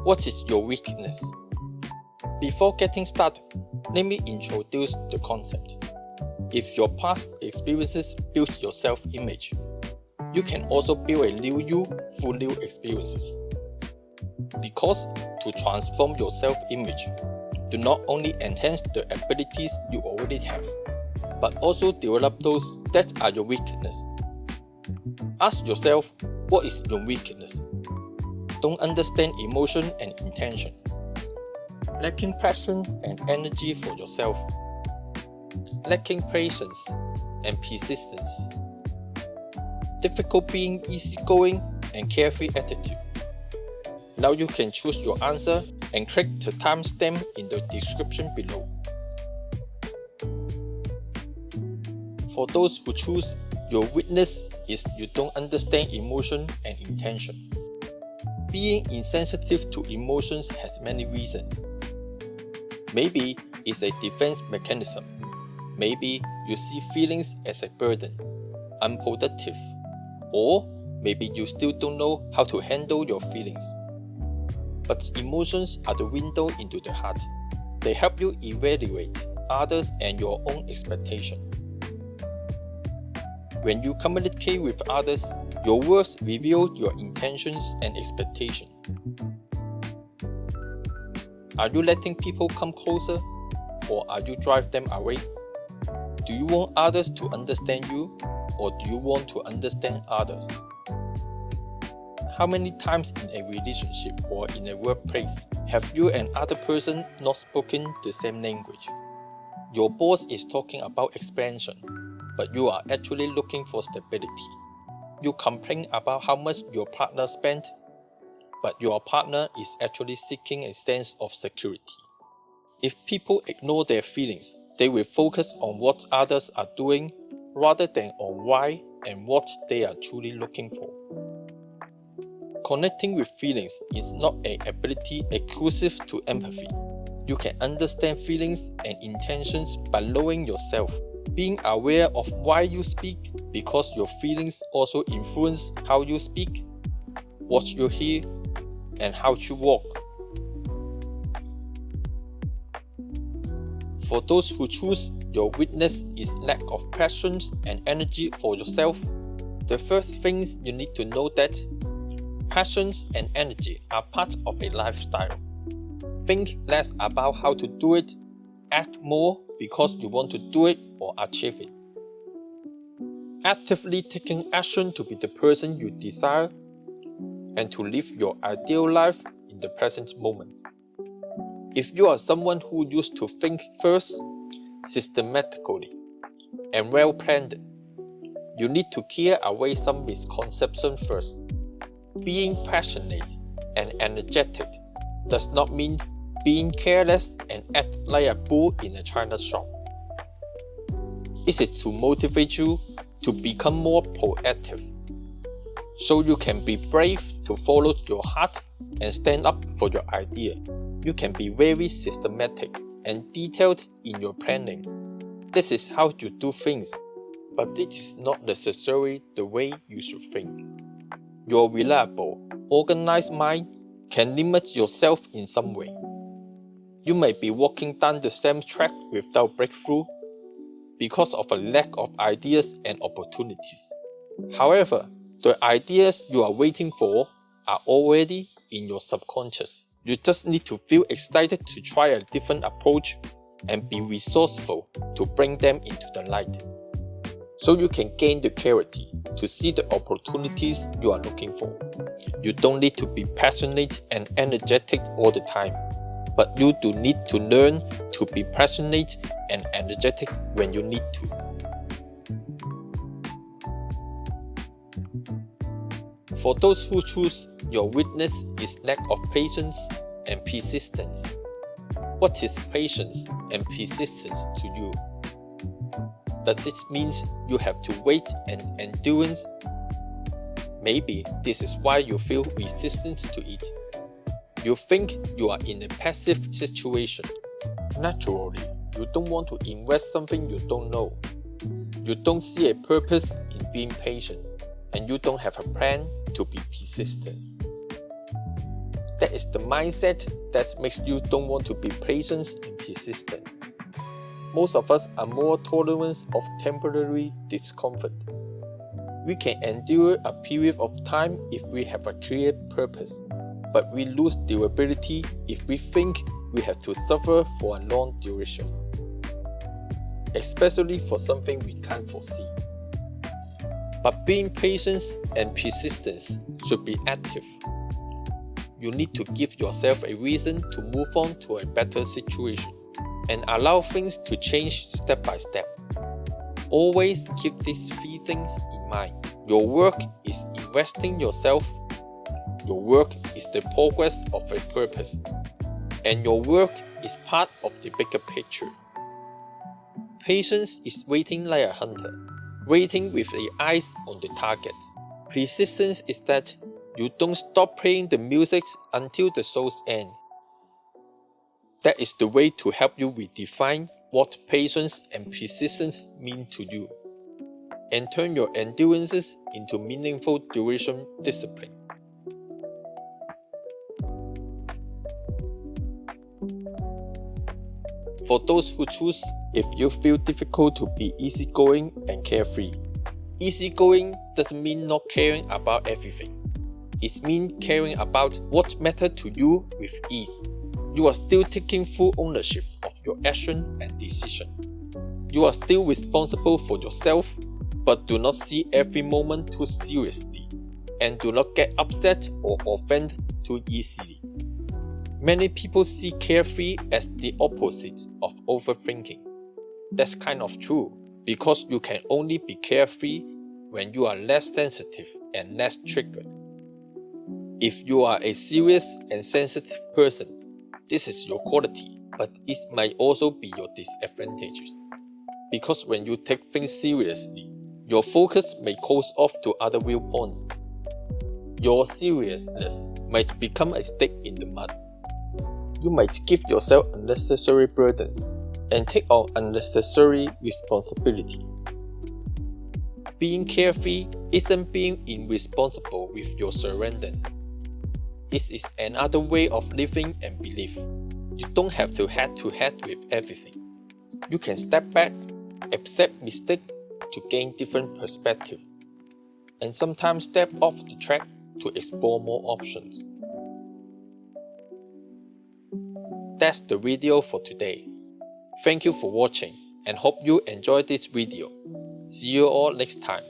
What is your weakness? Before getting started, let me introduce the concept. If your past experiences build your self-image, you can also build a new you through new experiences. Because to transform your self-image, do not only enhance the abilities you already have, but also develop those that are your weakness. Ask yourself, what is your weakness? Don't understand emotion and intention. Lacking passion and energy for yourself. Lacking patience and persistence. Difficult being easygoing and carefree attitude. Now you can choose your answer and click the timestamp in the description below. For those who choose, your weakness is you don't understand emotion and intention. Being insensitive to emotions has many reasons. Maybe it's a defense mechanism. Maybe you see feelings as a burden, unproductive, or maybe you still don't know how to handle your feelings. But emotions are the window into the heart. They help you evaluate others and your own expectations. When you communicate with others, your words reveal your intentions and expectations. Are you letting people come closer, or are you drive them away? Do you want others to understand you, or do you want to understand others? How many times in a relationship or in a workplace have you and other person not spoken the same language? Your boss is talking about expansion, but you are actually looking for stability. You complain about how much your partner spent, but your partner is actually seeking a sense of security. If people ignore their feelings, they will focus on what others are doing rather than on why and what they are truly looking for. Connecting with feelings is not an ability exclusive to empathy. You can understand feelings and intentions by knowing yourself, being aware of why you speak, because your feelings also influence how you speak, what you hear, and how you walk. For those who choose, your weakness is lack of passion and energy for yourself. The first things you need to know that passions and energy are part of a lifestyle. Think less about how to do it, act more because you want to do it or achieve it. Actively taking action to be the person you desire and to live your ideal life in the present moment. If you are someone who used to think first, systematically, and well planned, you need to clear away some misconceptions first. Being passionate and energetic does not mean being careless and act like a bull in a china shop. It is to motivate you to become more proactive, so you can be brave to follow your heart and stand up for your idea. You can be very systematic and detailed in your planning. This is how you do things, but it is not necessarily the way you should think. Your reliable, organized mind can limit yourself in some way. You may be walking down the same track without breakthrough because of a lack of ideas and opportunities. However, the ideas you are waiting for are already in your subconscious. You just need to feel excited to try a different approach and be resourceful to bring them into the light, so you can gain the clarity to see the opportunities you are looking for. You don't need to be passionate and energetic all the time, but you do need to learn to be passionate and energetic when you need to. For those who choose, your weakness is lack of patience and persistence. What is patience and persistence to you? Does it mean you have to wait and endurance? Maybe this is why you feel resistance to it. You think you are in a passive situation. Naturally, you don't want to invest something you don't know. You don't see a purpose in being patient, and you don't have a plan to be persistent. That is the mindset that makes you don't want to be patient and persistent. Most of us are more tolerant of temporary discomfort. We can endure a period of time if we have a clear purpose, but we lose durability if we think we have to suffer for a long duration, especially for something we can't foresee. But being patient and persistent should be active. You need to give yourself a reason to move on to a better situation and allow things to change step by step. Always keep these 3 things in mind. Your work is investing yourself. Your work is the progress of a purpose. And your work is part of the bigger picture. Patience is waiting like a hunter, waiting with the eyes on the target. Persistence is that you don't stop playing the music until the show ends. That is the way to help you redefine what patience and persistence mean to you, and turn your endurances into meaningful duration discipline. For those who choose, if you feel difficult to be easygoing and carefree. Easygoing doesn't mean not caring about everything. It means caring about what matters to you with ease. You are still taking full ownership of your action and decision. You are still responsible for yourself, but do not see every moment too seriously, and do not get upset or offended too easily. Many people see carefree as the opposite of overthinking. That's kind of true, because you can only be carefree when you are less sensitive and less triggered. If you are a serious and sensitive person, this is your quality, but it might also be your disadvantage. Because when you take things seriously, your focus may close off to other viewpoints. Your seriousness might become a stick in the mud. You might give yourself unnecessary burdens and take on unnecessary responsibility. Being carefree isn't being irresponsible with your surroundings. It is another way of living and belief. You don't have to head to head with everything. You can step back, accept mistakes to gain different perspective, and sometimes step off the track to explore more options. That's the video for today. Thank you for watching and hope you enjoyed this video. See you all next time.